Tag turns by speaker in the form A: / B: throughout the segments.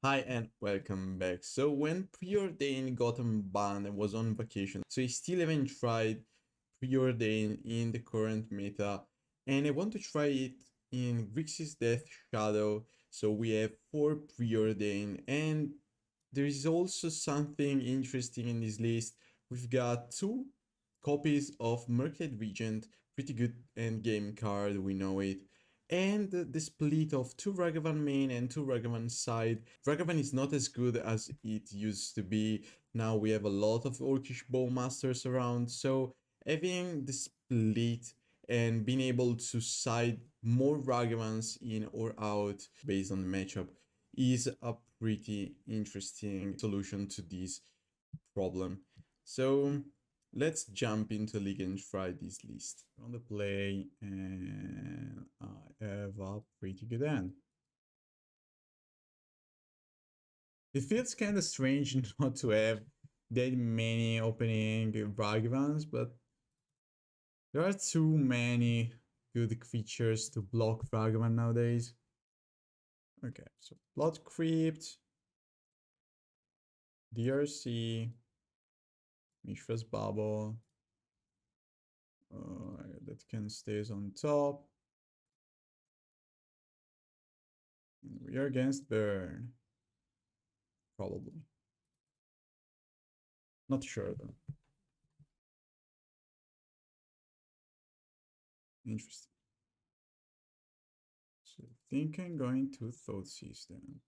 A: Hi and welcome back. So when Preordain got banned and was on vacation, so I still haven't tried Preordain in the current meta, and I want to try it in Grixis Death Shadow. So we have 4 Preordain, and there is also something interesting in this list. We've got 2 copies of Murktide Regent, pretty good endgame card, we know it, and the split of 2 Ragavan main and 2 Ragavan side. Ragavan is not as good as it used to be. Now we have a lot of Orcish Bowmasters around, so having the split and being able to side more Ragavans in or out based on the matchup is a pretty interesting solution to this problem. So let's jump into League and try this list. On the play, and I have a pretty good hand. It feels kind of strange not to have that many opening Ragavans, but there are too many good creatures to block Ragavan nowadays. Okay, so Blood Crypt, DRC, Mishra's Bauble, that can stay on top. We are against Burn. Probably. Not sure though. Interesting. So I think I'm going to Thoughtseize then.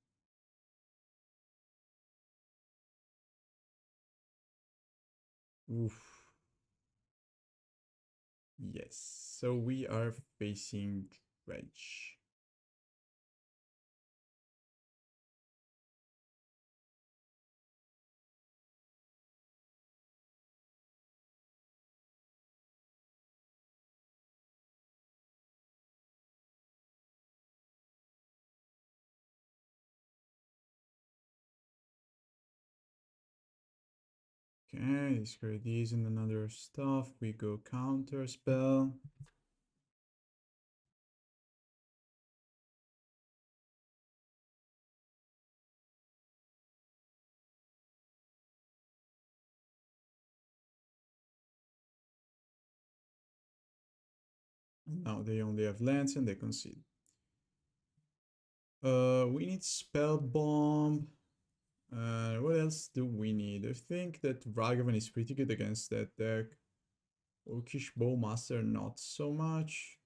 A: Oof. Yes. So we are facing Dredge. Okay, discard these and another stuff. We go counter spell. And now they only have lands and they concede. We need Spellbomb. What else do we need? I think that Ragavan is pretty good against that deck. Orcish Bowmaster not so much.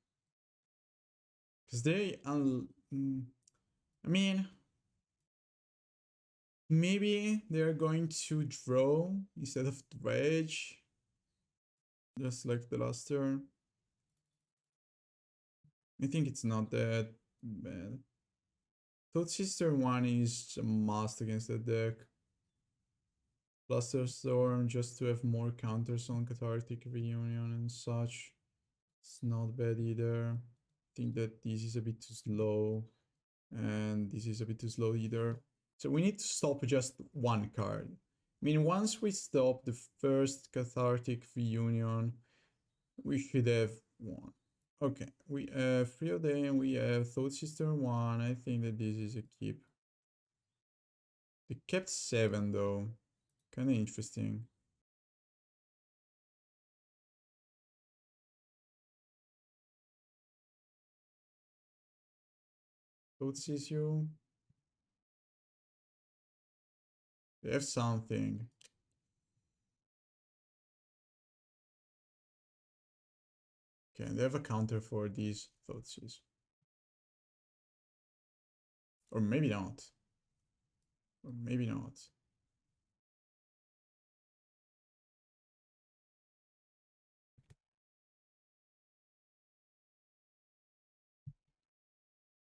A: Because I mean, maybe they're going to draw instead of Dredge. Just like the last turn. I think it's not that bad. Thoughteize turn 1 is a must against that deck. Flusterstorm just to have more counters on Cathartic Reunion and such. It's not bad either. I think that this is a bit too slow. And this is a bit too slow either. So we need to stop just one card. I mean, once we stop the first Cathartic Reunion, we should have won. Okay, we have Preordain, we have Thoughtseize turn 1. I think that this is a keep. They kept 7 though. Kinda interesting. Thoughtseize you. They have something. Okay, they have a counter for these Thoughtseize. Or maybe not. Or maybe not.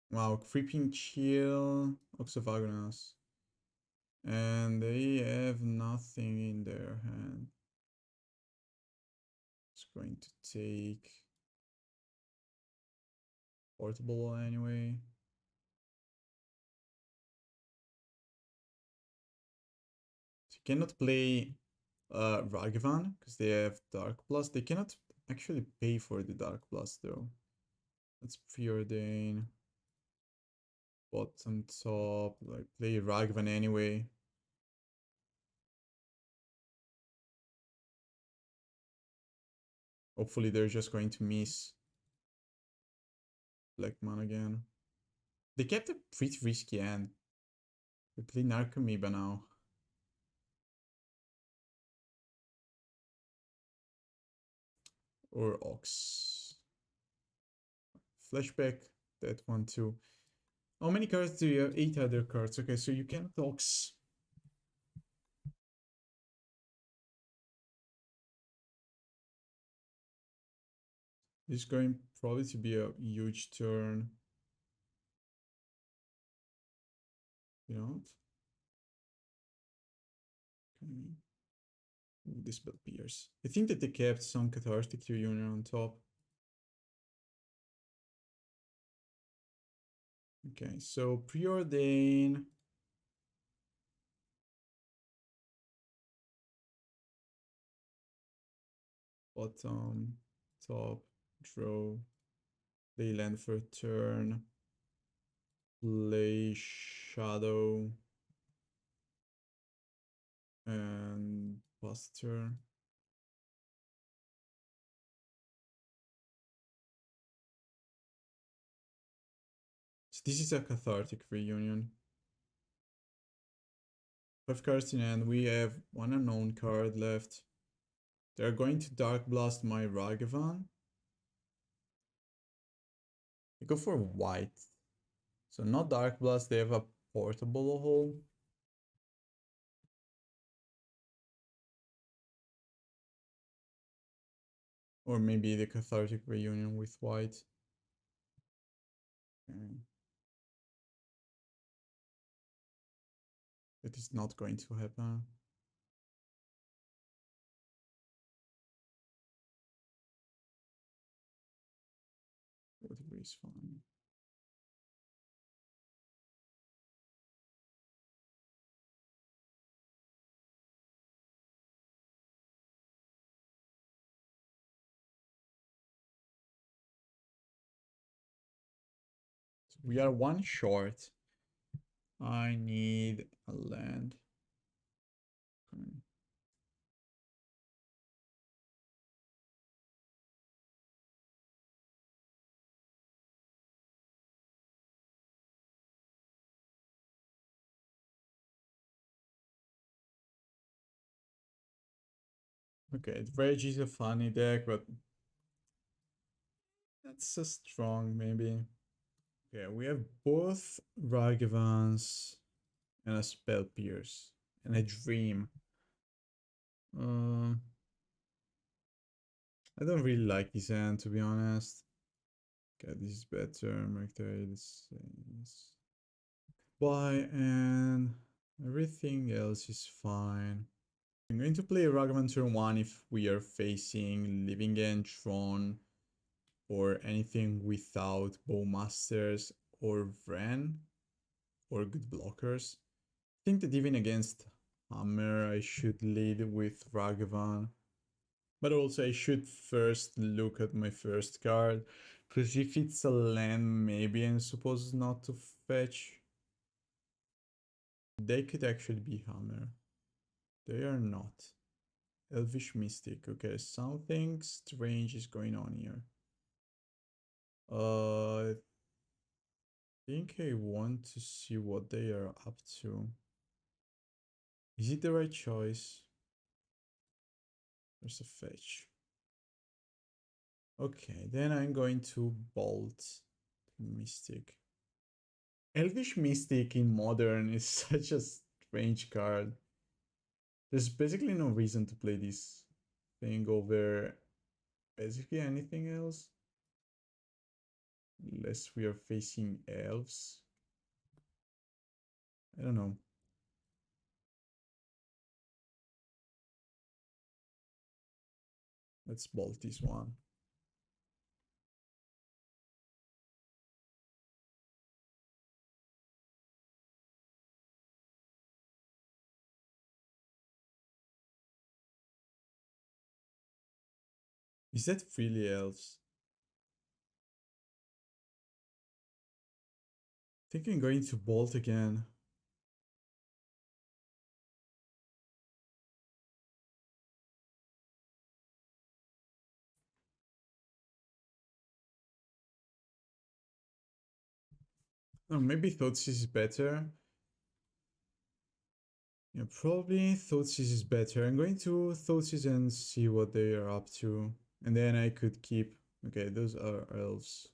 A: Wow, Creeping Chill, Oxovagonus. And they have nothing in their hand. It's going to take portable anyway. So you cannot play Ragavan because they have Dark Plus. They cannot actually pay for the Dark Plus though. That's Preordain. bottom top, like play Ragavan anyway. Hopefully they're just going to miss Black mana again. They kept a pretty risky hand. They play Narcomoeba now. Or Ox. Flashback, that one too. How many cards do you have? 8 other cards. Okay, so you can Ox. This is going probably to be a huge turn. You know? Okay. Ooh, Dispel Pierce. I think that they kept some Cathartic Reunion on top. Okay, so Preordain. Bottom, top, draw. Play land for a turn. Play Shadow. And pass turn. So this is a Cathartic Reunion. 5 cards in hand. We have 1 unknown card left. They're going to Dark Blast my Ragavan. I go for white. So not Dark Blast, they have a portable hole. Or maybe the Cathartic Reunion with white. Okay. That is not going to happen. Watery is fine. So we are 1 short. I need a land. Okay. Okay, Dredge is a funny deck, but that's a strong maybe. Okay, we have both Ragavans and a Spell Pierce and a Dream. I don't really like this hand, to be honest. Okay, this is better. Murktide is why, and everything else is fine. I'm going to play Ragavan turn 1 if we are facing Living End, Tron, or anything without Bowmasters or Vren, or good blockers. I think that even against Hammer, I should lead with Ragavan. But also I should first look at my first card, because if it's a land, maybe I'm supposed not to fetch. They could actually be Hammer. They are not. Elvish Mystic. Okay, something strange is going on here. I think I want to see what they are up to. Is it the right choice? There's a fetch. Okay, then I'm going to bolt Mystic. Elvish Mystic in Modern is such a strange card. There's basically no reason to play this thing over basically anything else. Unless we are facing Elves. I don't know. Let's bolt this one. Is that really Elves? think I'm going to Bolt again. Oh, maybe Thoughtseize is better. Yeah, probably Thoughteize is better. I'm going to Thoughteize and see what they are up to. And then I could keep... Okay, those are Elves.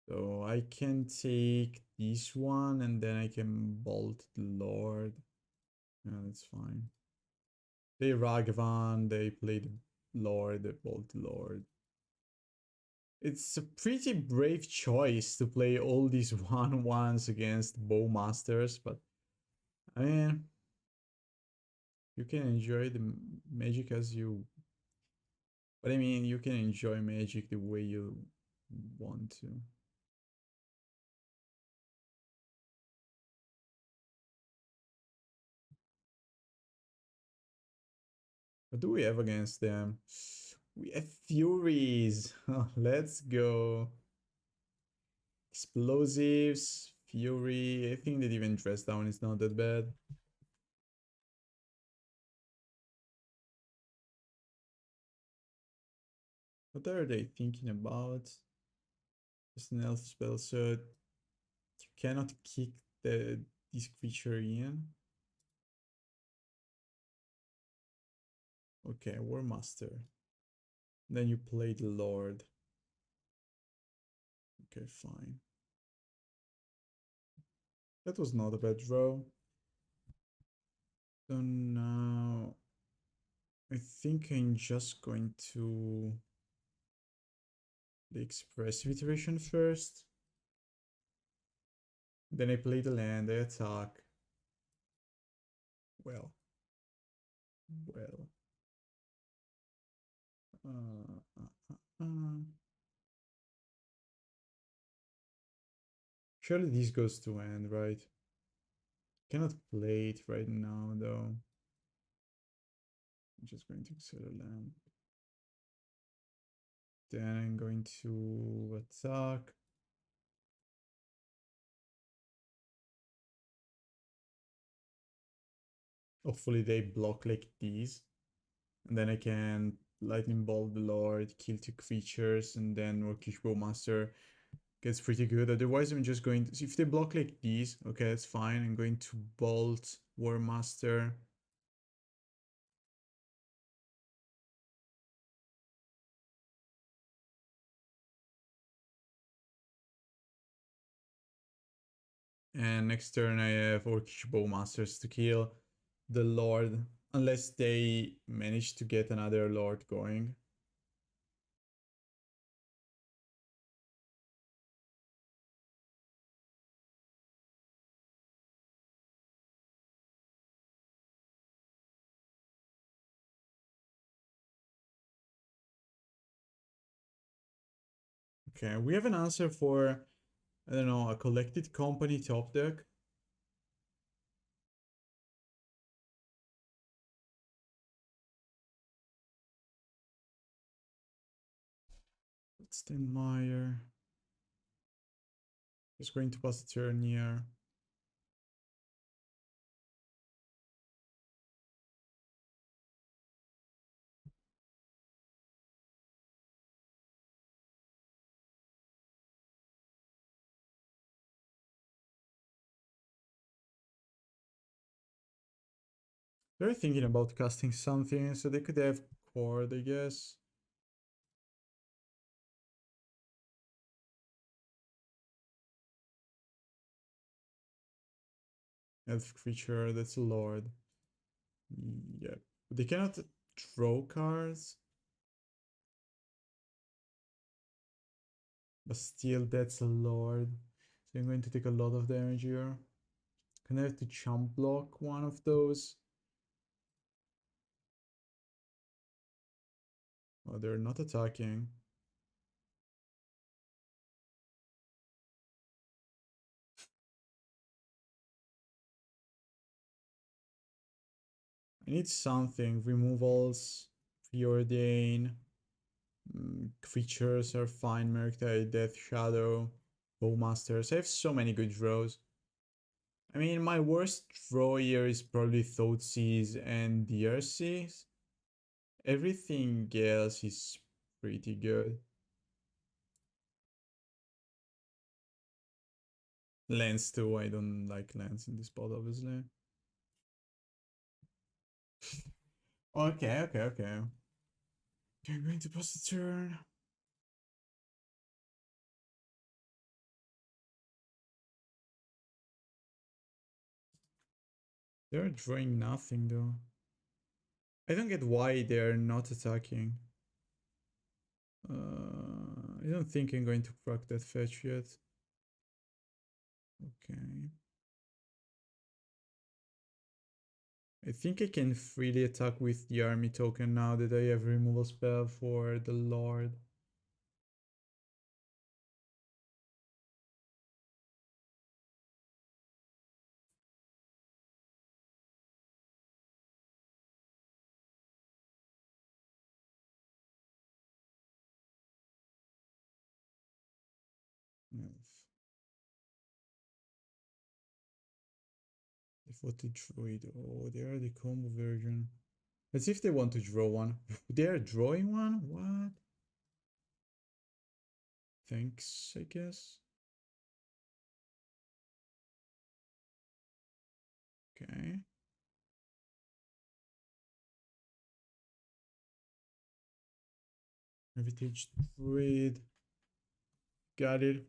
A: So I can take this one and then I can bolt the Lord. Yeah, that's fine. They Ragavan, they played Lord, they bolt the Lord. It's a pretty brave choice to play all these 1/1s against Bowmasters, but I mean, you can enjoy the magic as you... But I mean, you can enjoy magic the way you want to. What do we have against them? We have Furies. Let's go. Explosives, Fury. I think that even dress down is not that bad. What are they thinking about? Just an elf spell, so you cannot kick this creature in. Okay, War Master. Then you play the Lord. Okay, fine. That was not a bad draw. So now I think I'm just going to the Expressive Iteration first. Then I play the land, I attack. Well. Surely this goes to end, right? Cannot play it right now though. I'm just going to consider land. Then I'm going to attack. Hopefully they block like these. And then I can Lightning Bolt the Lord, kill 2 creatures, and then Orcish Bowmaster gets pretty good. Otherwise I'm just going to... If they block like these, okay, that's fine. I'm going to Bolt War Master. And next turn I have Orcish Bowmasters to kill the Lord, unless they manage to get another Lord going. Okay, we have an answer for, I don't know, a Collected Company top deck. Bloodstained Mire. Just going to pass the turn here. They're thinking about casting something, so they could have Cord, I guess. Elf creature, that's a Lord. Yep. But they cannot draw cards. But still, that's a Lord. So I'm going to take a lot of damage here. Can I have to chump block one of those? Oh, they're not attacking. I need something. Removals, Preordain. Creatures are fine. Murktide, Death Shadow. Bowmasters. I have so many good draws. I mean, my worst draw here is probably Thoughtseize and DRCs. Everything else is pretty good. Lens too, I don't like Lens in this spot, obviously. Okay. I'm going to pass the turn. They're drawing nothing though. I don't get why they're not attacking. I don't think I'm going to crack that fetch yet. Okay. I think I can freely attack with the army token now that I have removal spell for the Lord. Devoted Druid. Oh, they are the combo version. Let's see if they want to draw one. They're drawing one? What? Thanks, I guess. Okay. Heritage Druid. Got it.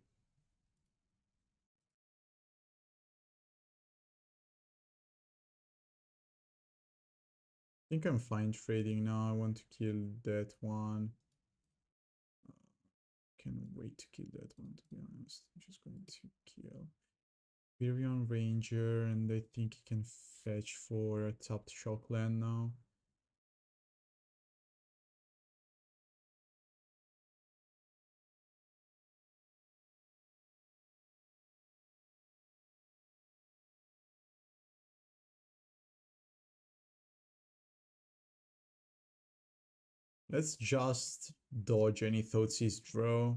A: I think I'm fine trading now. I want to kill that one. Can't wait to kill that one, to be honest. I'm just going to kill Virion Ranger, and I think he can fetch for a tapped Shockland now. Let's just dodge any Thoughtseize draw.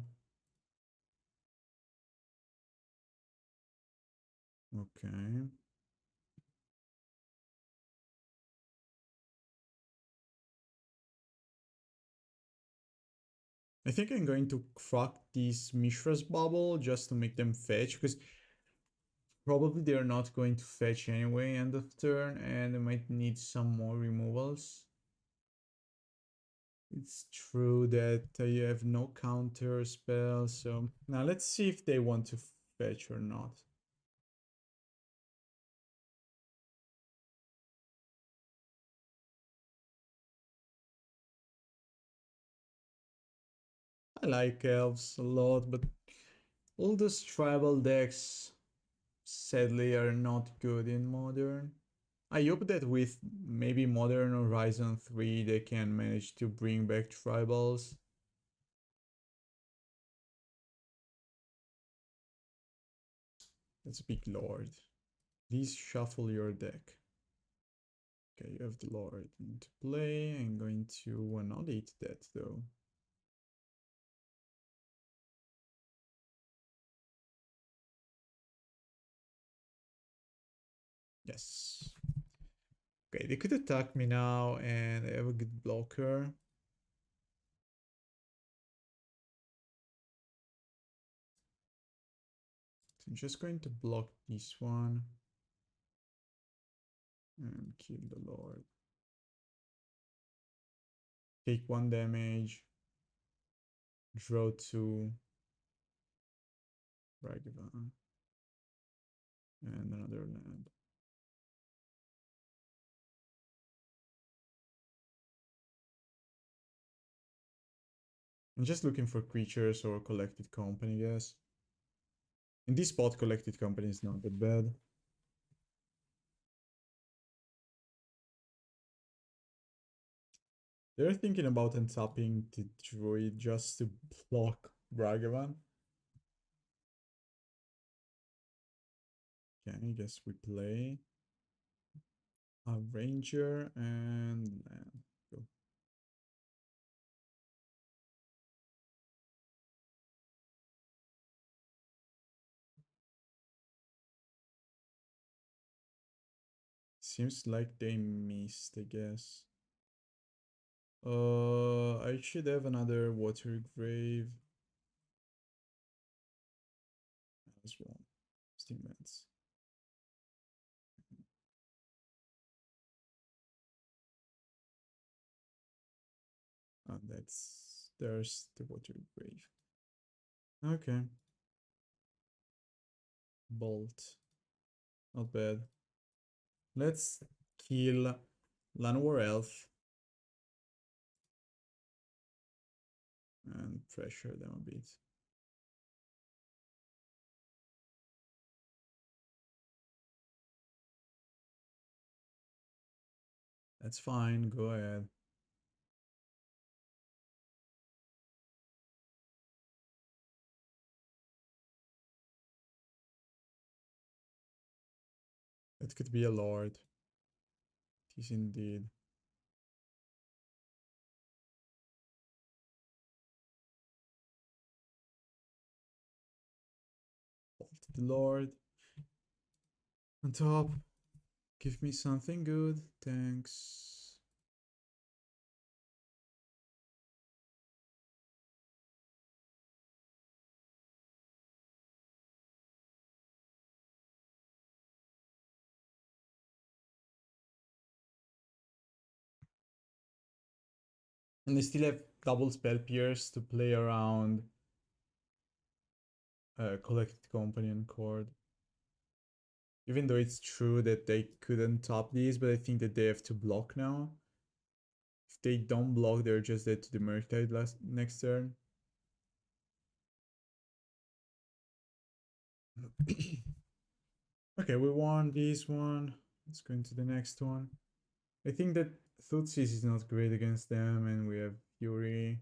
A: Okay. I think I'm going to crack these Mishra's Bauble just to make them fetch, because probably they're not going to fetch anyway end of turn, and they might need some more removals. It's true that I have no counter spell, so now let's see if they want to fetch or not. I like Elves a lot, but all those tribal decks sadly are not good in Modern. I hope that with maybe Modern Horizon 3 they can manage to bring back tribals. That's a big Lord. Please shuffle your deck. Okay, you have the Lord into play. I'm going to annihilate that though. Yes. Okay, they could attack me now and I have a good blocker. So I'm just going to block this one and kill the Lord. Take 1 damage. Draw 2. Ragavan. And another land. I'm just looking for creatures or collected company, I guess. In this spot, collected company is not that bad. They're thinking about untapping the druid just to block Ragavan. Okay, I guess we play a ranger and land. Go. Seems like they missed, I guess. I should have another Watery Grave as well. Stigments. There's the Watery Grave. Okay. Bolt. Not bad. Let's kill Llanowar Elf and pressure them a bit. That's fine, go ahead. It could be a lord. It is indeed. The lord. On top. Give me something good. Thanks. And they still have double spell pierce to play around collected companion cord. Even though it's true that they couldn't top these, but I think that they have to block now. If they don't block, they're just dead to the Murktide next turn. Okay, we won this one. Let's go into the next one. I think that Thoughtseize is not great against them, and we have Fury.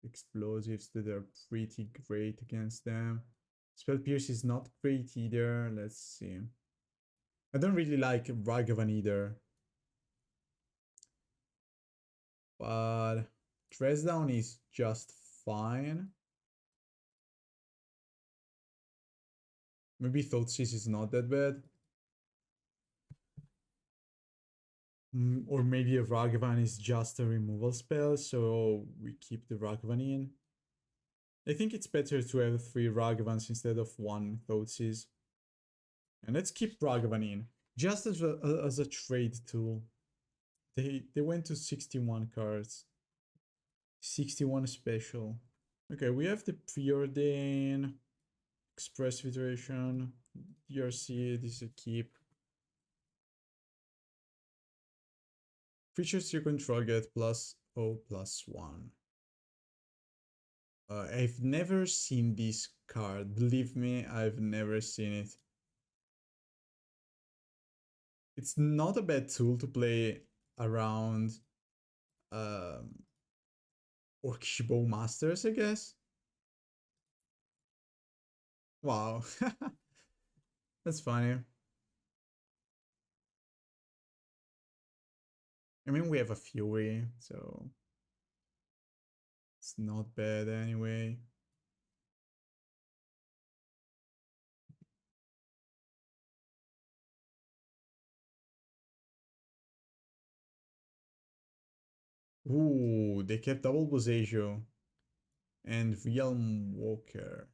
A: Explosives that are pretty great against them. Spell Pierce is not great either. Let's see. I don't really like Ragavan either. But Dress Down is just fine. Maybe Thoughtseize is not that bad. Or maybe a Ragavan is just a removal spell, so we keep the Ragavan in. I think it's better to have 3 Ragavans instead of 1 Thoughtseize. And let's keep Ragavan in, just as a trade tool. They went to 61 cards. 61 special. Okay, we have the Preordain, Expressive Iteration, DRC, this is a keep. Creatures you control get +0/+1. I've never seen this card. Believe me, I've never seen it. It's not a bad tool to play around Orcish Bowmasters, I guess. Wow. That's funny. I mean, we have a Fury, so it's not bad anyway. Ooh, they kept Double Bosejo and Realm Walker.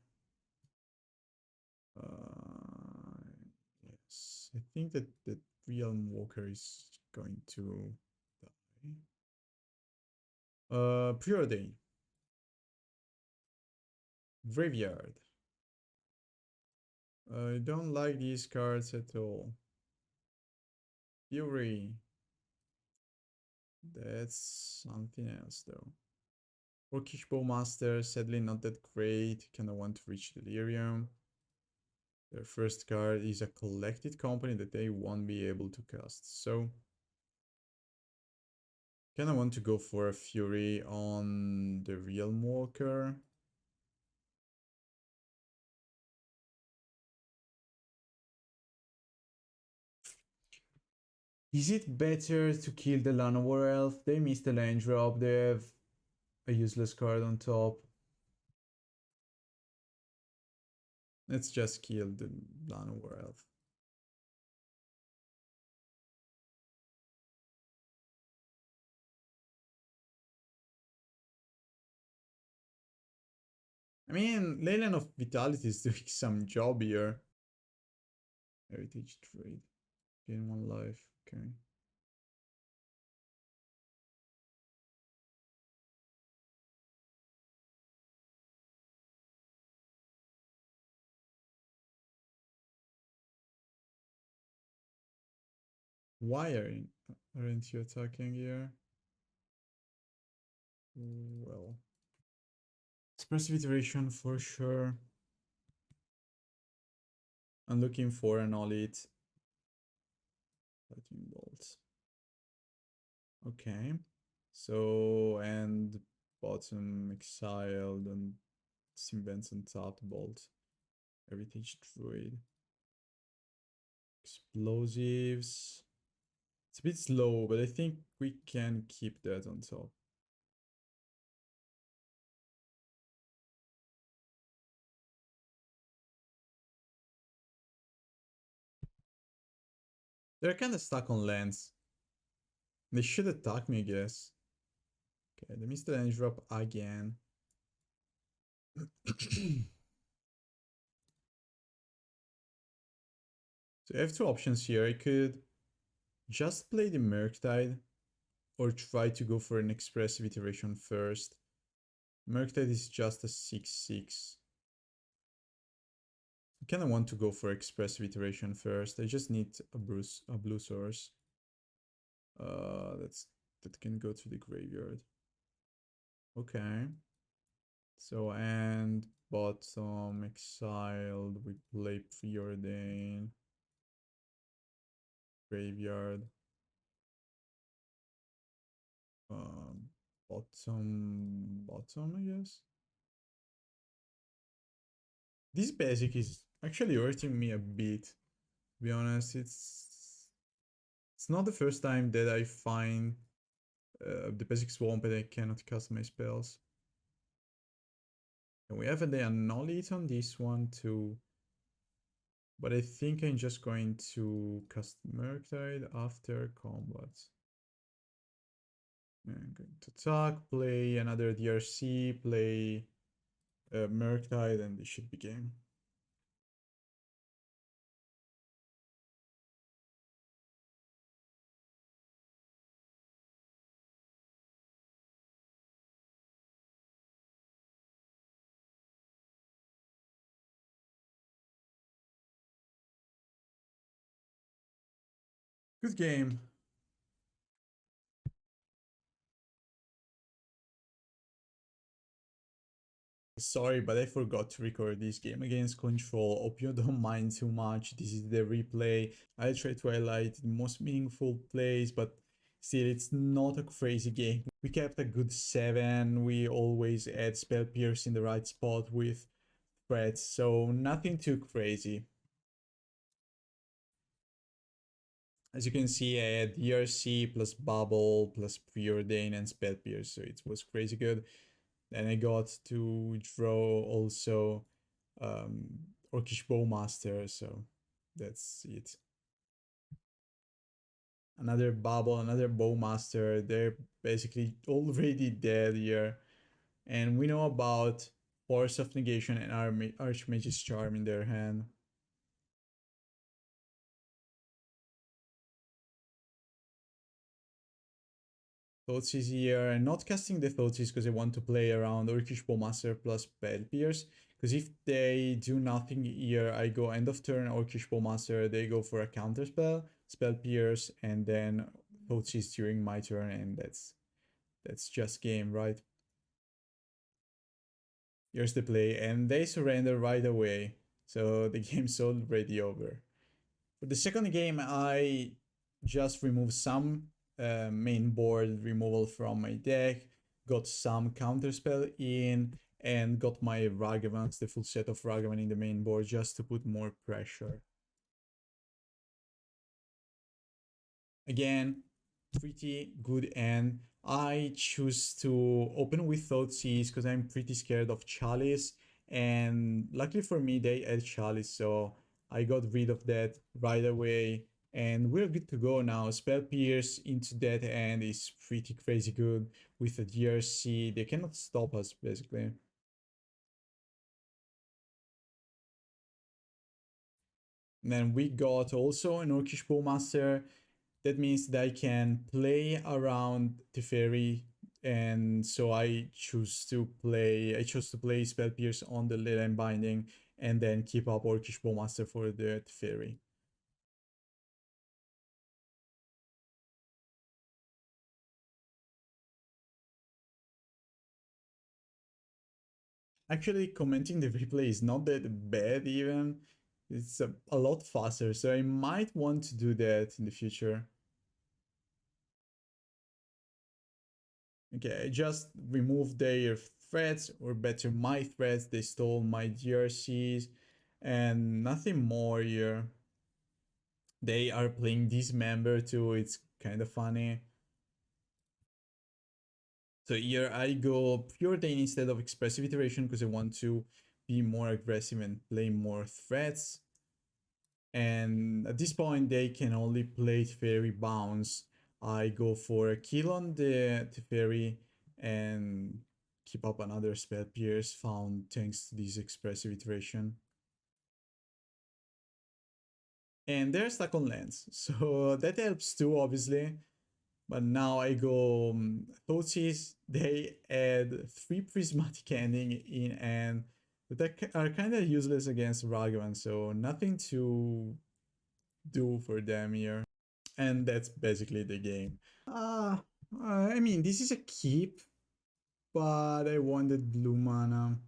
A: Yes, I think that Realm Walker is going to die. Preordain. Graveyard. I don't like these cards at all. Fury. That's something else though. Orcish Bowmaster, sadly not that great. Kinda want to reach Delirium. Their first card is a collected company that they won't be able to cast. So kinda want to go for a Fury on the Realm Walker. Is it better to kill the Llanowar Elf? They missed the land drop, they have a useless card on top. Let's just kill the Llanowar Elf. I mean, Leyland of Vitality is doing some job here. Heritage trade. Gain 1 life. Okay. Why aren't you attacking here? Well, Expressive Iteration for sure. I'm looking for an all-it. Lightning bolts. Okay. So, and bottom exiled and Simbens and Thought Bolt. Heritage Druid. Explosives. It's a bit slow, but I think we can keep that on top. They're kind of stuck on lands. They should attack me, I guess. Okay, the Mr. Land drop again. So I have two options here. I could just play the Murktide or try to go for an Expressive Iteration first. Murktide is just a 6/6. I kind of want to go for Expressive Iteration first. I just need a blue source. That can go to the graveyard. Okay. So, and bottom exiled, we play Preordain. Graveyard. Bottom, I guess. This basic is actually hurting me a bit. To be honest, it's not the first time that I find the basic swamp and I cannot cast my spells. And we have the Unholy Heat on this one too. But I think I'm just going to cast Murktide after combat. I'm going to attack, play another DRC, play Murktide, and this should be game. Good game. Sorry, but I forgot to record this game against Control. Hope you don't mind too much. This is the replay. I try to highlight the most meaningful plays, but still, it's not a crazy game. We kept a good 7. We always had Spell Pierce in the right spot with threats, so nothing too crazy. As you can see, I had ERC plus Bauble plus Preordain and Spell Pierce, so it was crazy good. Then I got to draw also Orcish Bowmasters, so that's it. Another Bauble, another Bowmaster, they're basically already dead here. And we know about Force of Negation and Archmage's Charm in their hand. Thoughtseize here, and not casting the Thoughtseize because I want to play around Orcish Bowmaster plus Spell Pierce. Because if they do nothing here, I go end of turn Orcish Bowmaster, they go for a counter spell, Spell Pierce, and then Thoughtseize during my turn, and that's just game, right? Here's the play, and they surrender right away. So the game's already over. For the second game, I just removed some main board removal from my deck, got some counterspell in, and got my Ragavans, the full set of Ragavan in the main board just to put more pressure. Again, pretty good end. I choose to open with Thoughtseize because I'm pretty scared of Chalice, and luckily for me they had Chalice, so I got rid of that right away, and we're good to go now. Spell Pierce into that end is pretty crazy good with the DRC. They cannot stop us basically. And then we got also an Orcish Bowmaster. That means that I can play around Teferi, and so I chose to play Spell Pierce on the Leyline Binding, and then keep up Orcish Bowmaster for the Teferi. Actually, commenting the replay is not that bad even. It's a lot faster, so I might want to do that in the future. Okay, I just removed their threats, or better, my threats. They stole my DRCs, and nothing more here. They are playing Dismember too, it's kind of funny. So here I go Preordain instead of Expressive Iteration because I want to be more aggressive and play more threats. And at this point they can only play Teferi Bounce. I go for a kill on the Teferi and keep up another Spell Pierce found thanks to this Expressive Iteration. And they're stuck on lands, so that helps too, obviously. But now I go Thoughtseize. They add 3 Prismatic Ending in, and that are kind of useless against Ragavan, so nothing to do for them here. And that's basically the game. I mean, this is a keep, but I wanted blue mana.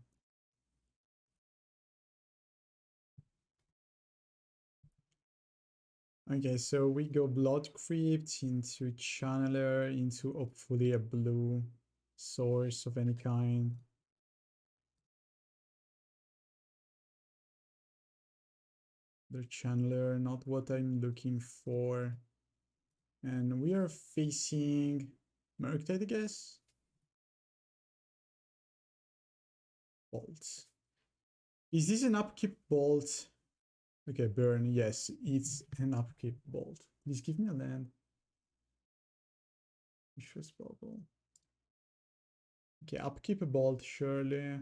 A: Okay, so we go Blood Crypt into Channeler, into hopefully a blue source of any kind. The Channeler, not what I'm looking for. And we are facing Murktide, I guess. Bolt. Is this an upkeep bolt? Okay, burn. Yes, it's an upkeep bolt. Please give me a land. Mishra's Bauble. Okay, upkeep a bolt, surely.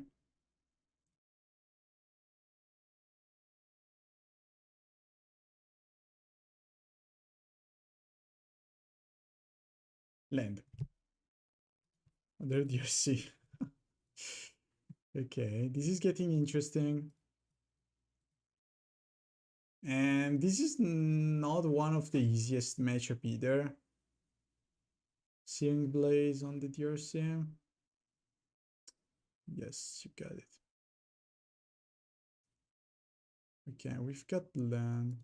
A: Land. Other DRC. Okay, this is getting interesting. And this is not one of the easiest matchup either. Searing Blaze on the DRC. Yes, you got it. Okay, we've got land.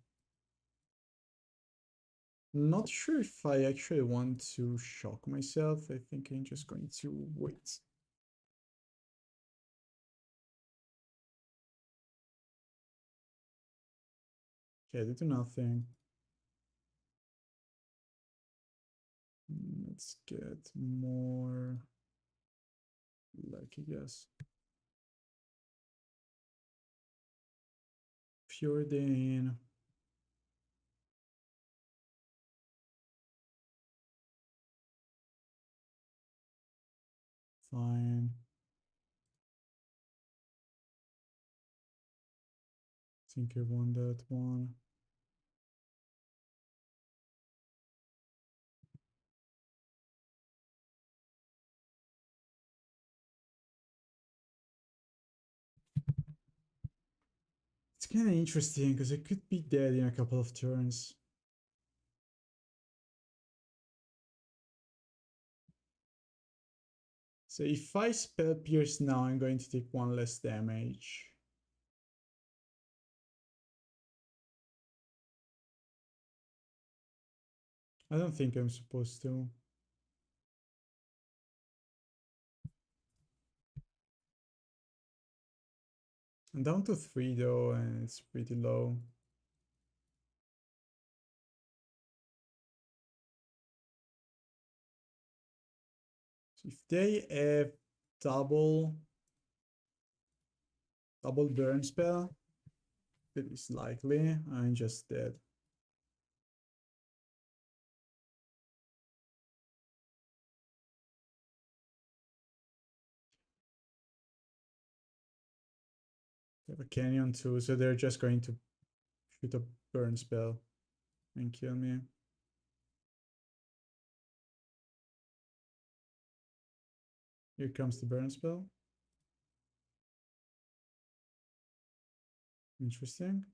A: Not sure if I actually want to shock myself. I think I'm just going to wait. Okay, they do nothing. Let's get more luck, I guess. Preordain. Fine. I think I won that one. It's kind of interesting because I could be dead in a couple of turns. So if I spell pierce now, I'm going to take 1 less damage. I don't think I'm supposed to. I'm down to 3 though, and it's pretty low. So if they have double burn spell, it is likely I'm just dead. They have a canyon too, so they're just going to shoot a
B: burn spell and kill me. Here comes the burn spell. Interesting.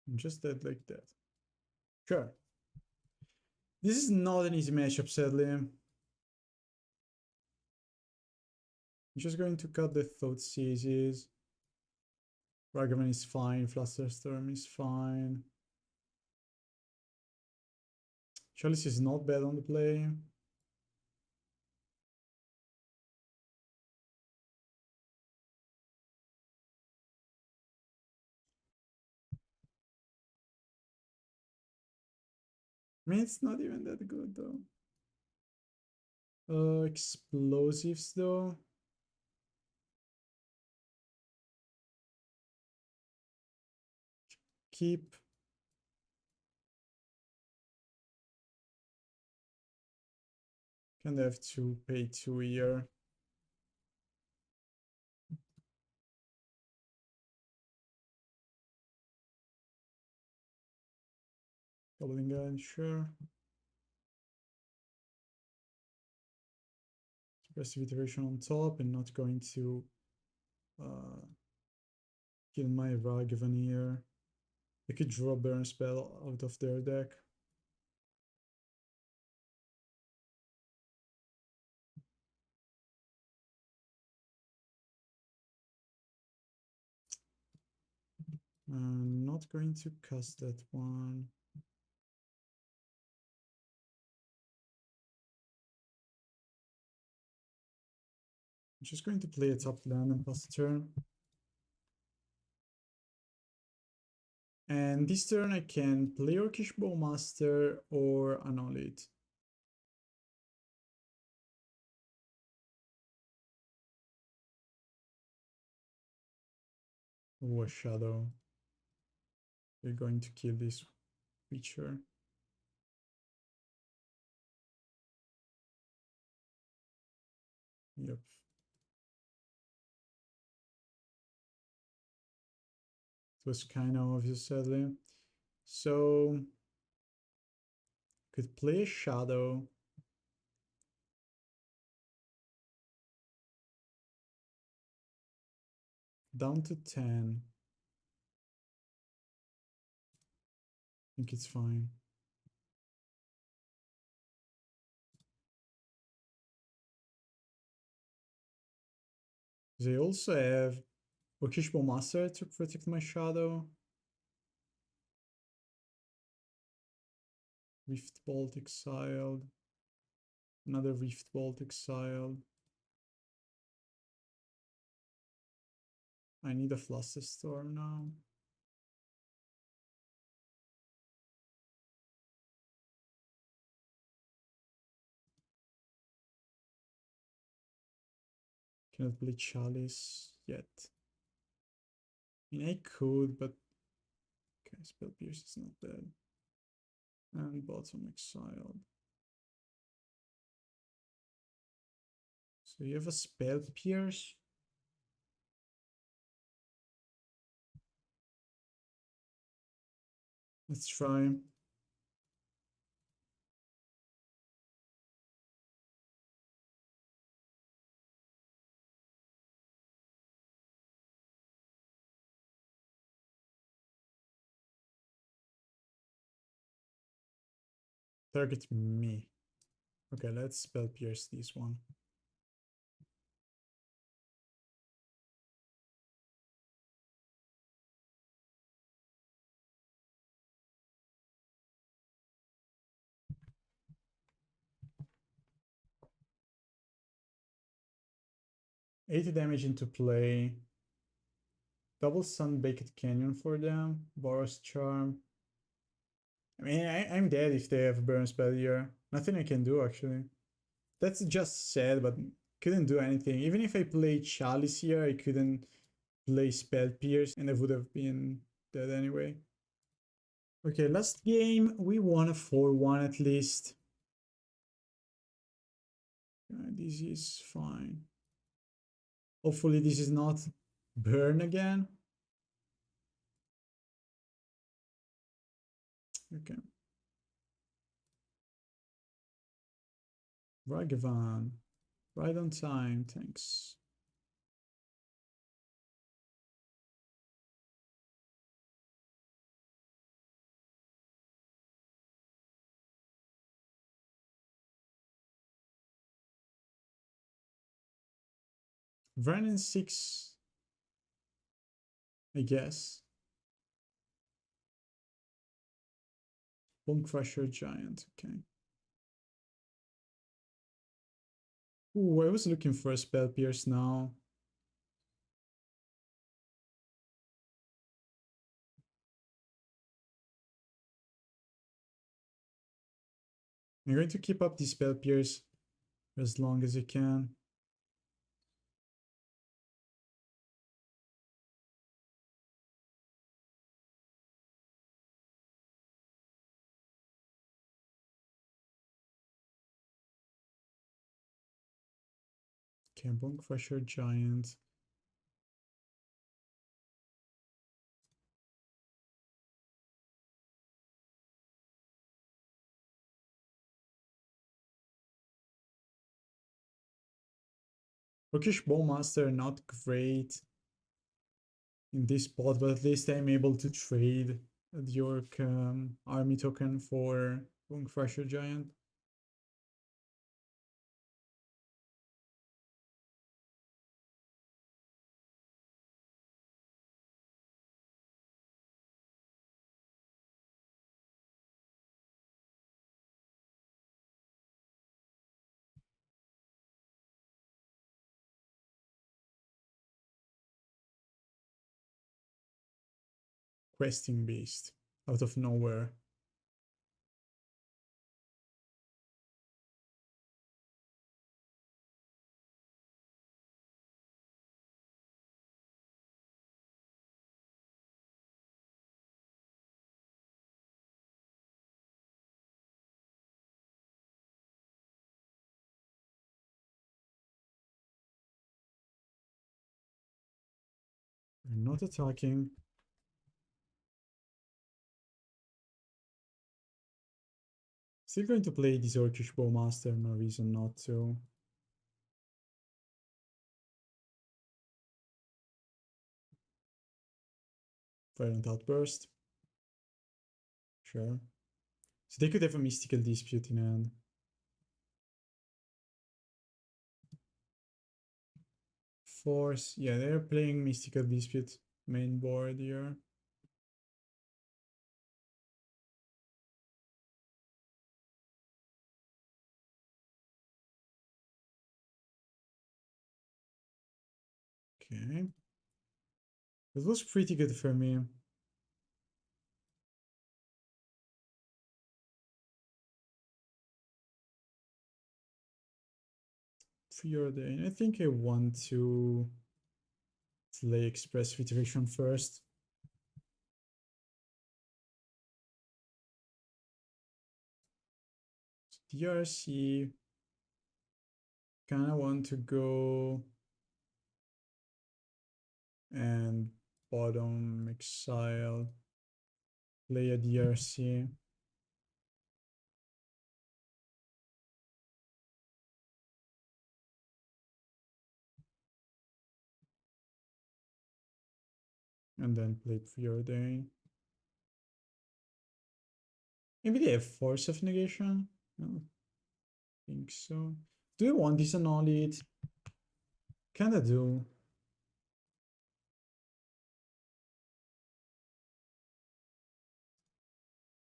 B: I'm just dead like that. Sure. This is not an easy matchup, sadly. I'm just going to cut the Thoughtseizes. Ragavan is fine, Flusterstorm is fine. Chalice is not bad on the play. I mean, it's not even that good though. Explosives though. Keep. Kind of have to pay 2 here. Doubling gun, sure. Expressive Iteration on top and not going to kill my Ragavan here. They could draw a burn spell out of their deck. I'm not going to cast that one. I'm just going to play a top land and pass the turn. And this turn I can play Orcish Bowmaster or Unholy Heat. Oh, a shadow. We're going to kill this creature. Yep. It was kind of obvious, sadly. So, could play a shadow. Down to 10. I think it's fine. They also have Orcish Bowmaster to protect my shadow. Rift Bolt exiled. Another Rift Bolt exiled. I need a Flusterstorm now. Cannot play Chalice yet. I mean, I could, but okay, Spell Pierce is not bad. And bottom exiled. So you have a Spell Pierce. Let's try. Target me. Okay, let's Spell Pierce this one. $80 damage into play. Double Sun-Baked Canyon for them. Boros Charm. I mean, I'm dead if they have Burn Spell here. Nothing I can do, actually. That's just sad, but couldn't do anything. Even if I play Chalice here, I couldn't play Spell Pierce and I would have been dead anyway. Okay, last game we won a 4-1 at least. This is fine. Hopefully this is not burn again. Okay. Ragavan. Right on time, thanks. Vernon 6, I guess. Bone Crusher Giant, okay. Ooh, I was looking for a Spell Pierce now. I'm going to keep up the Spell Pierce as long as I can. Okay, Bone Crusher Giant. Orcish Bowmaster, not great in this spot, but at least I'm able to trade the Orc army token for Bone Crusher Giant. Questing Beast out of nowhere. I'm not attacking. Still going to play this Orcish Bowmaster, no reason not to. Violent Outburst. Sure. So they could have a Mystical Dispute in hand. Force. Yeah, they're playing Mystical Dispute main board here. Okay. It was pretty good for me. Preordain. I think I want to play Expressive Iteration first. DRC. Kinda want to go and bottom exile. Play a DRC. And then play Preordain. Maybe they have Force of Negation? I don't think so. Do you want this Unholy Heat? Kinda do.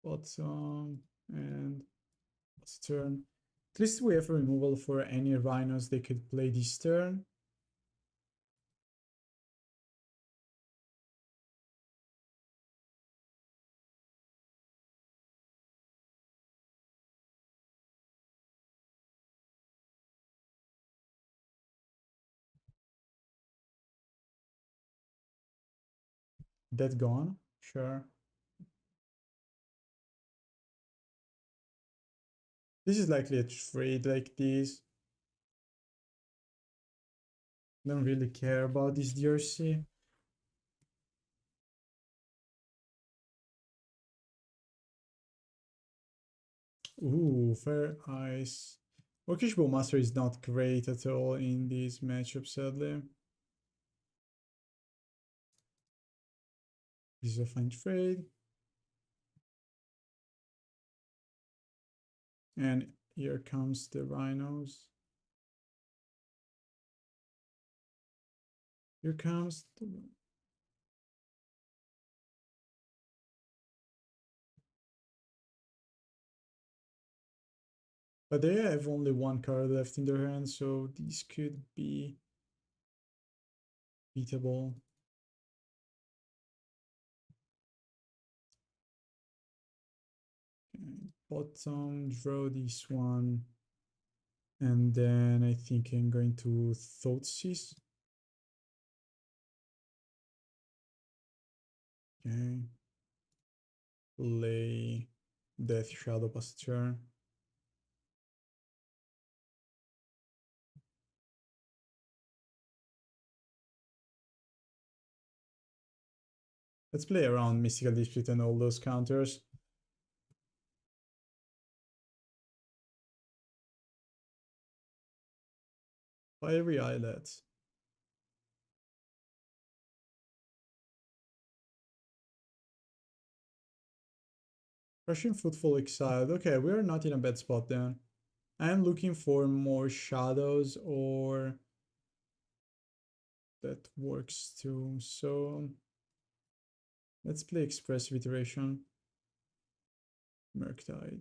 B: Bottom and what's turn? At least we have a removal for any Rhinos they could play this turn. That gone? Sure. This is likely a trade like this. Don't really care about this DRC. Ooh, Fair Ice. Orcish Bowmaster is not great at all in this matchup, sadly. This is a fine trade. And here comes the Rhinos. Here comes the... But they have only one card left in their hand, so this could be beatable. Okay, bottom, draw this one. And then I think I'm going to Thoughtseize. Okay. Play Death Shadow past turn. Let's play around Mystical Dispute and all those counters. Fiery Islet. Russian Footfall exiled. Okay, we are not in a bad spot then. I am looking for more shadows or that works too. So let's play Expressive Iteration. Murktide.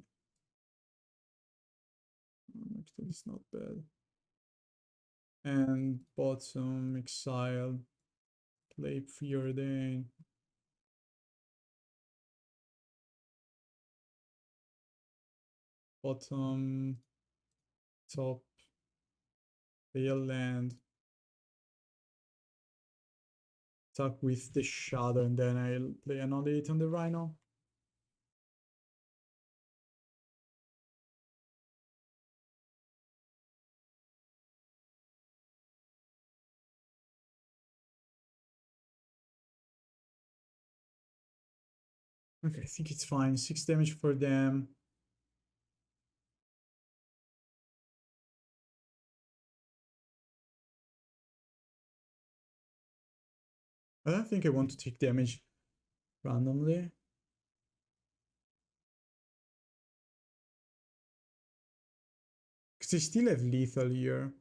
B: Murktide is not bad. And bottom exile. Play Preordain. Bottom, top, play a land. Attack with the shadow, and then I'll play another hit on the Rhino. Okay, I think it's fine. 6 damage for them. I don't think I want to take damage randomly. Because they still have lethal here.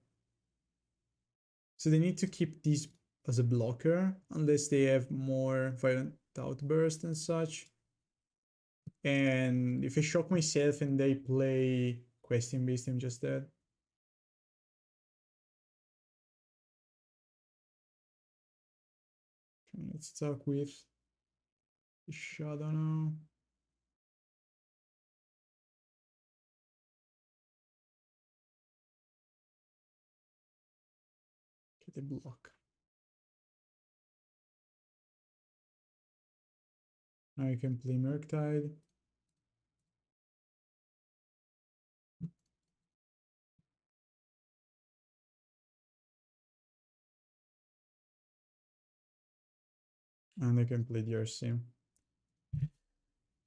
B: So they need to keep this as a blocker, unless they have more violent outburst and such. And if I shock myself and they play Questing Beast, I'm just dead. Okay, let's talk with the Shadow now. Okay, they block. Now I can play Murktide. And I can play DRC.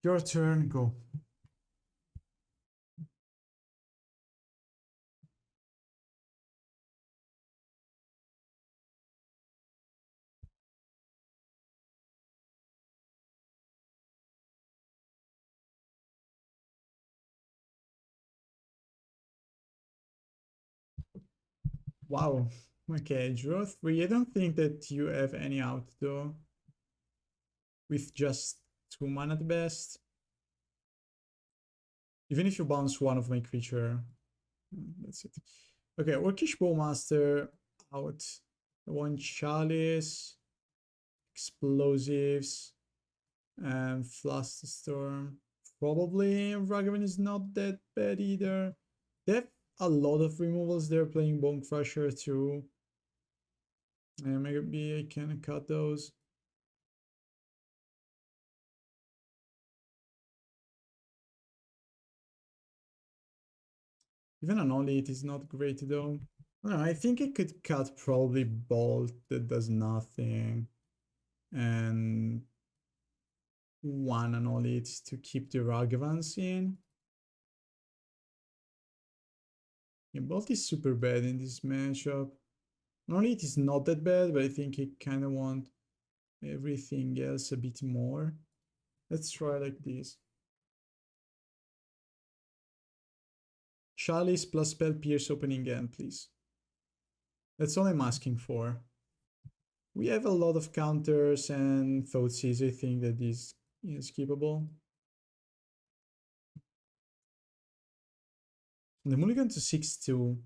B: Your turn, go. Wow. Okay, draw 3. I don't think that you have any out though. With just 2 mana at best. Even if you bounce one of my creature. That's it. Okay, Orcish Bowmaster out. I want Chalice, Explosives, and Flusterstorm. Probably Ragavan is not that bad either. They have a lot of removals. They're playing Bone Crusher too. And maybe I can cut those. Even Unholy Heat is not great though. I don't know, I think I could cut probably Bolt that does nothing. And one Unholy Heat to keep the Ragavans in. Yeah, Bolt is super bad in this matchup. Unholy Heat is not that bad, but I think I kind of want everything else a bit more. Let's try like this. Chalice plus Spell Pierce opening end, please. That's all I'm asking for. We have a lot of counters and Thoughtseize, I think that is skippable. The mulligan to 6-2.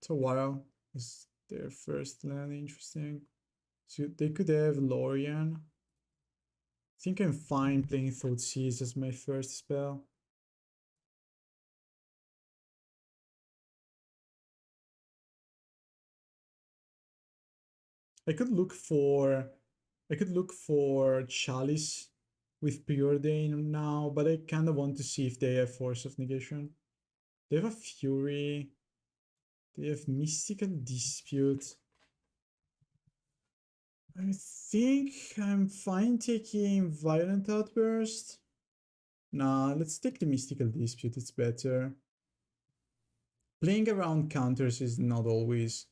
B: Tawara is their first land, interesting. So they could have Lorien. I think I'm fine playing Thoughtseize as my first spell. I could look for Chalice with Preordain now, but I kind of want to see if they have Force of Negation. They have a Fury. They have Mystical Dispute. I think I'm fine taking Violent Outburst. Nah, let's take the Mystical Dispute, it's better. Playing around counters is not always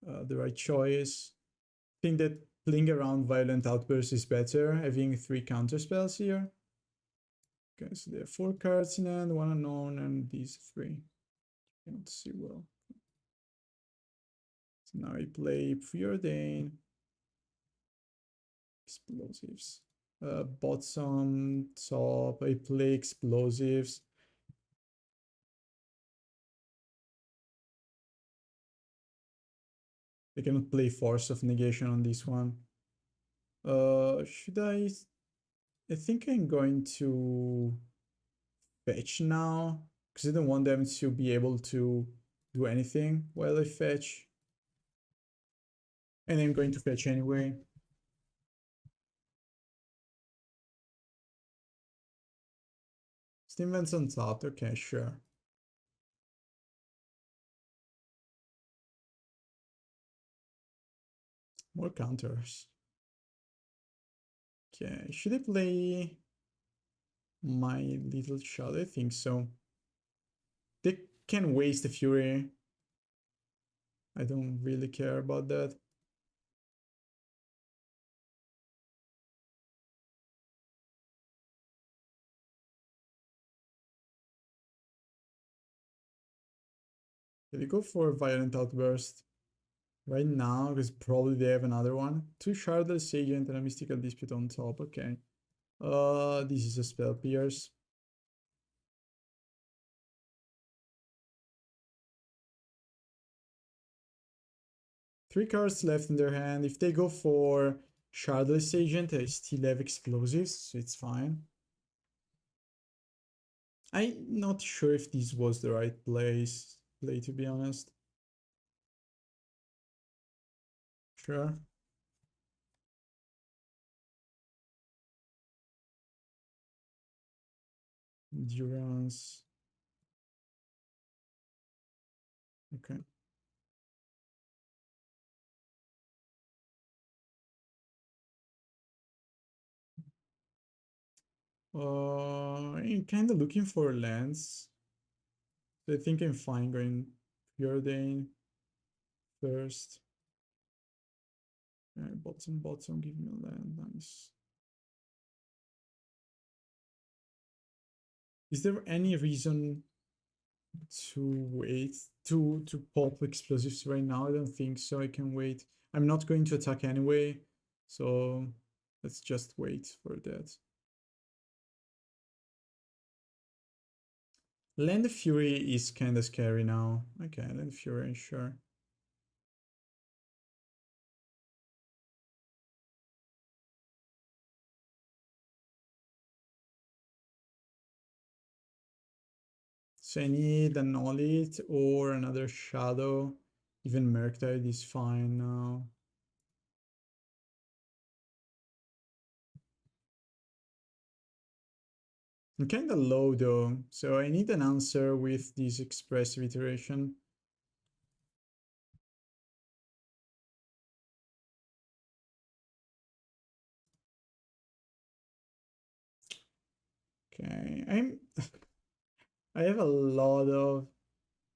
B: the right choice. I think that playing around Violent Outburst is better, having 3 counter spells here. Okay, so there are 4 cards in hand, 1 unknown, and these 3. Cannot see well. So now I play Preordain. Explosives. Bottom, top, I play Explosives. I cannot play Force of Negation on this one. Should I? I think I'm going to fetch now, because I don't want them to be able to do anything while I fetch. And I'm going to fetch anyway. Steam Vents on top, okay, sure. More counters. Okay, should I play my little shot? I think so. They can waste the Fury. I don't really care about that. Did we go for Violent Outburst right now? Because probably they have another one. 2 Shardless Agent and a Mystical Dispute on top. Okay. This is a Spell Pierce. Three cards left in their hand. If they go for Shardless Agent, I still have Explosives, so it's fine. I'm not sure if this was the right play, to be honest. Sure. Endurance. Okay. I'm kind of looking for lands. So I think I'm fine going Preordain first. Bottom, give me a land, nice. Is there any reason to wait to pop explosives right now? I don't think so. I can wait. I'm not going to attack anyway, so let's just wait for that. Land of Fury is kind of scary now. Okay, Land of Fury, sure. So I need an Knowledge or another Shadow. Even Murktide is fine now. I'm kinda low though, so I need an answer with this Expressive Iteration. Okay, I have a lot of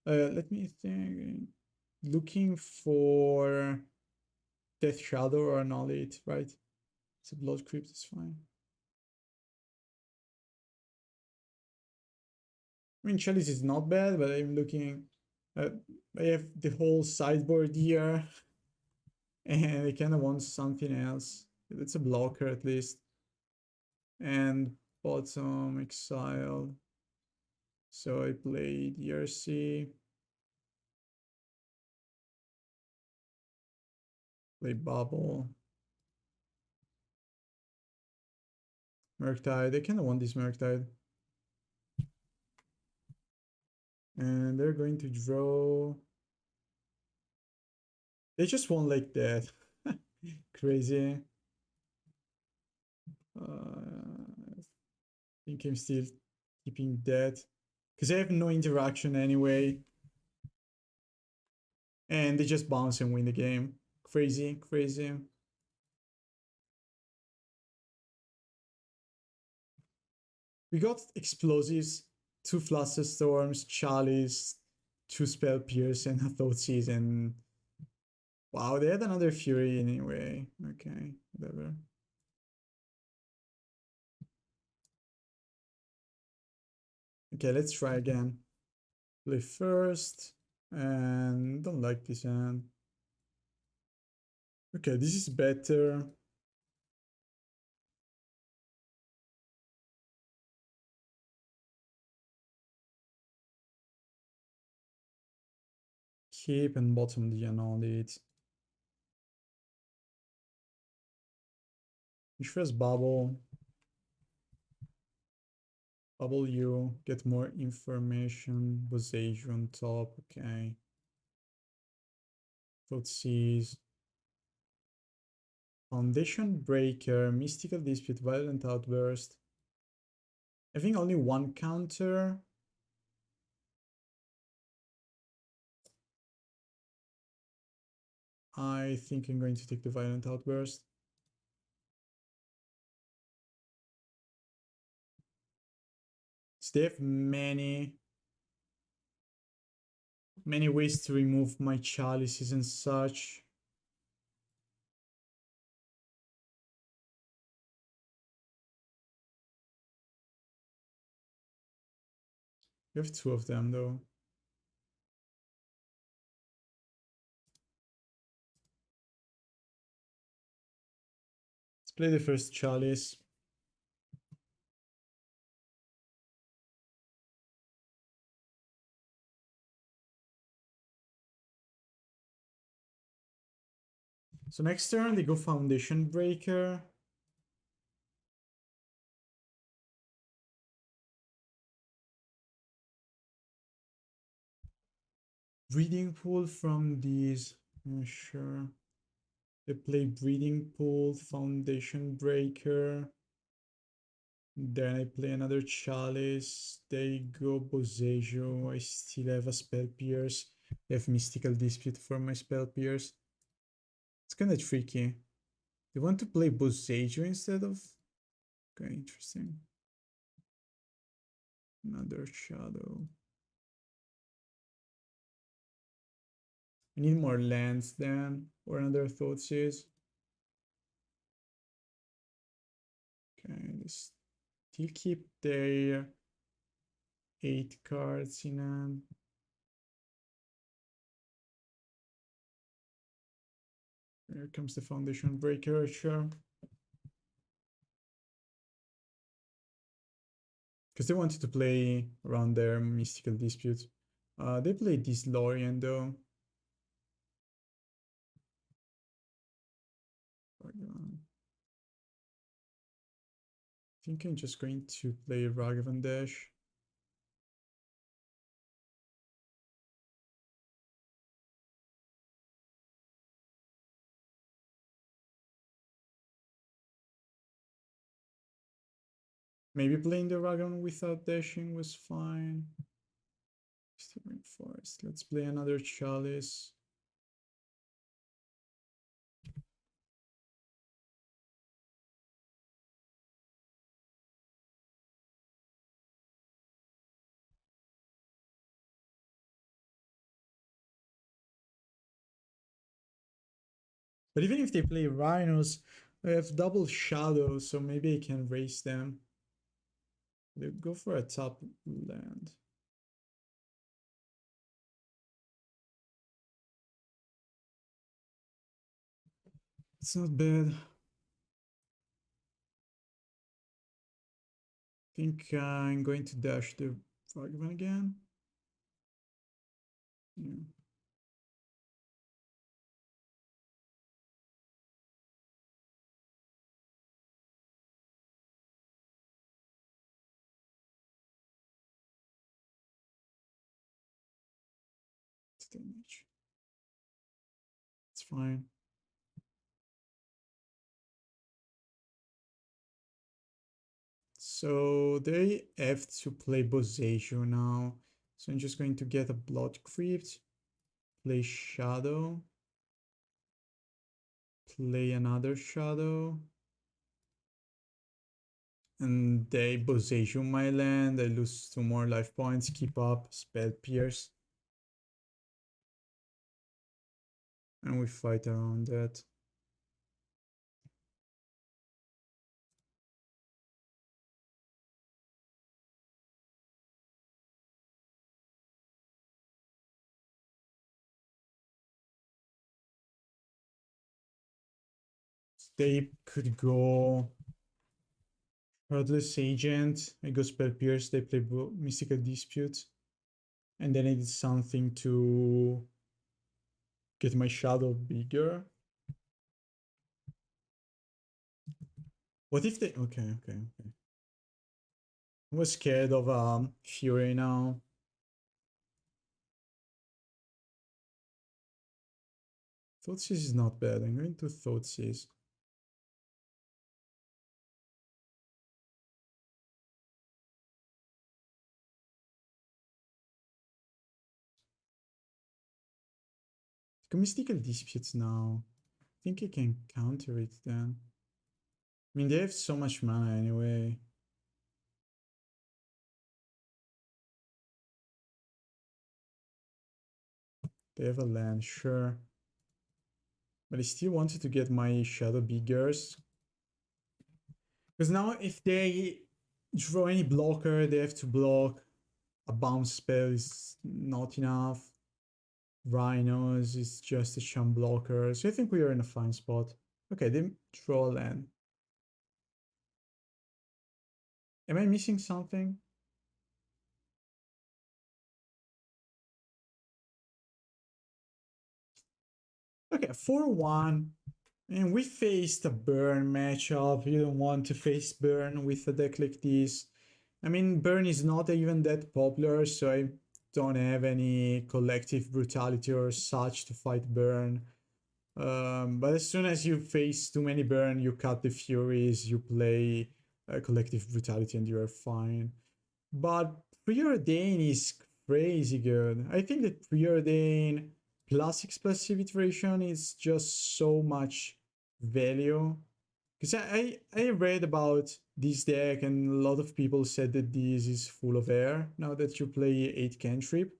B: let me think. Looking for Death Shadow or Unholy Heat, right? So Blood Crypt is fine. I mean, Chalice is not bad, but I'm looking at, I have the whole sideboard here, and I kind of want something else. It's a blocker at least. And bottom exile. So I played ERC. Play Bauble. Murktide. I kind of want this Murktide. And they're going to draw. They just won like that. Crazy. I think I'm still keeping that. Because I have no interaction anyway. And they just bounce and win the game. Crazy, crazy. We got explosives, 2 Flusterstorms, Chalice, 2 Spell Pierce, and a Thoughtseize, and wow, they had another Fury anyway. Okay, whatever. Okay, let's try again. Play first, and don't like this hand. Okay, this is better. Keep and bottom the Unholy Heat. Mishra's Bauble. Bubble you, get more information, Bosage on top, okay. Thoughtseize. Foundation Breaker, Mystical Dispute, Violent Outburst. I think only one counter. I think I'm going to take the Violent Outburst. So they have many ways to remove my chalices and such. You have 2 of them though. Let's play the first chalice. So next turn they go Foundation Breaker. Breeding Pool from these. Sure. They play Breeding Pool, Foundation Breaker. Then I play another Chalice. They go Bosejo. I still have a Spell Pierce. I have Mystical Dispute for my Spell Pierce. It's kind of tricky. They want to play Bosejo instead of... Okay, interesting. Another Shadow. I need more lands then, or another Thoughtseize. Okay, they still keep their 8 cards in hand. Here comes the Foundation Breaker, sure. Because they wanted to play around their Mystical Dispute. They played this Lorien though. I think I'm just going to play Ragavan Dash. Maybe playing the Ragavan without dashing was fine. Still reinforced. Let's play another Chalice. But even if they play Rhinos, I have double Shadow, so maybe I can raise them. They go for a top land. It's not bad. I think I'm going to dash the Ragavan again. Yeah. It's damage. It's fine. So they have to play Boseiju now. So I'm just going to get a Blood Crypt, play Shadow, play another Shadow, and they Boseiju my land. I lose 2 more life points, keep up, Spell Pierce. And we fight around that. They could go Heartless Agent, I go Spell Pierce, they play Mystical Dispute. And then I did something to get my shadow bigger. What if they... Okay. I was scared of Fury now. Thoughtseize is not bad. I'm going to Thoughtseize. Mystical Disputes now. I think I can counter it then. I mean, they have so much mana anyway. They have a land, sure. But I still wanted to get my Shadow Biggers. Because now if they draw any blocker, they have to block. A bounce spell is not enough. Rhinos is just a chum blocker. So I think we are in a fine spot. Okay, they draw land. Am I missing something? Okay, 4-1. And we faced a burn matchup. You don't want to face burn with a deck like this. I mean, burn is not even that popular, so I don't have any collective brutality or such to fight burn. But as soon as you face too many burn, you cut the furies, you play collective brutality, and you're fine. But Preordain is crazy good. I think that Preordain plus Expressive Iteration is just so much value. Because I read about this deck and a lot of people said that this is full of air now that you play 8 cantrip.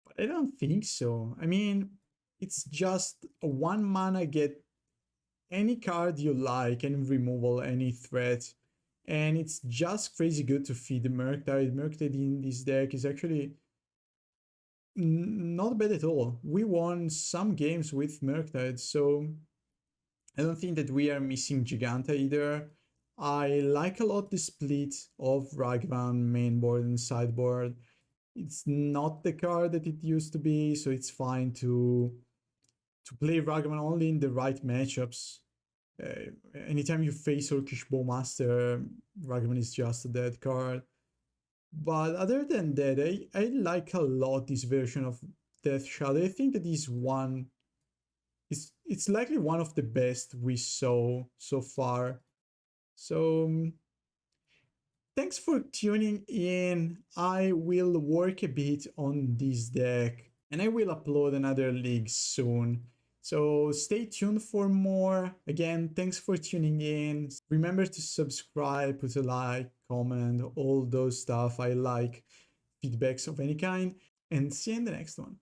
B: But I don't think so. I mean, it's just a 1 mana get any card you like and removal any threat. And it's just crazy good to feed the Murktide. Murktide in this deck is actually not bad at all. We won some games with Murktide, so I don't think that we are missing Giganta either. I like a lot the split of Ragavan mainboard and sideboard. It's not the card that it used to be, so it's fine to play Ragavan only in the right matchups. Anytime you face Orcish Bowmaster, Ragavan is just a dead card. But other than that, I like a lot this version of Death Shadow. I think that this one it's likely one of the best we saw so far. So thanks for tuning in. I will work a bit on this deck and I will upload another league soon. So stay tuned for more. Again, thanks for tuning in. Remember to subscribe, put a like, comment, all those stuff. I like feedbacks of any kind. And see you in the next one.